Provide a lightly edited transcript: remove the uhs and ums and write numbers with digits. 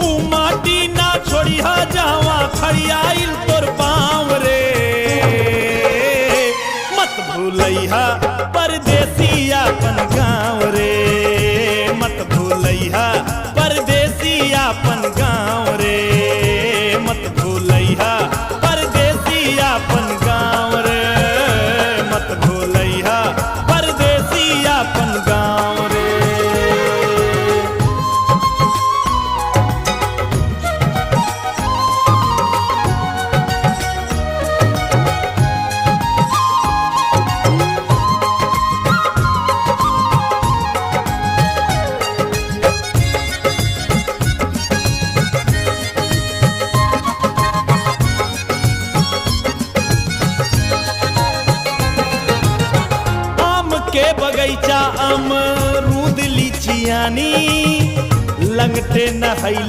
ऊ माटी ना छोड़ी हा जावा खड़ियाइल तोर पाँव रे। मत भूलैहा परदेसी अपन गाँव रे, मत भूलैहा परदेसी अपन गाँव रे, मत भूलैहा परदेसी अपन गाँव रे, मत भूलैहा परदेसी अपन गाँव रे। के बगैचा अमरूद लीचियानी लंगटे नहैला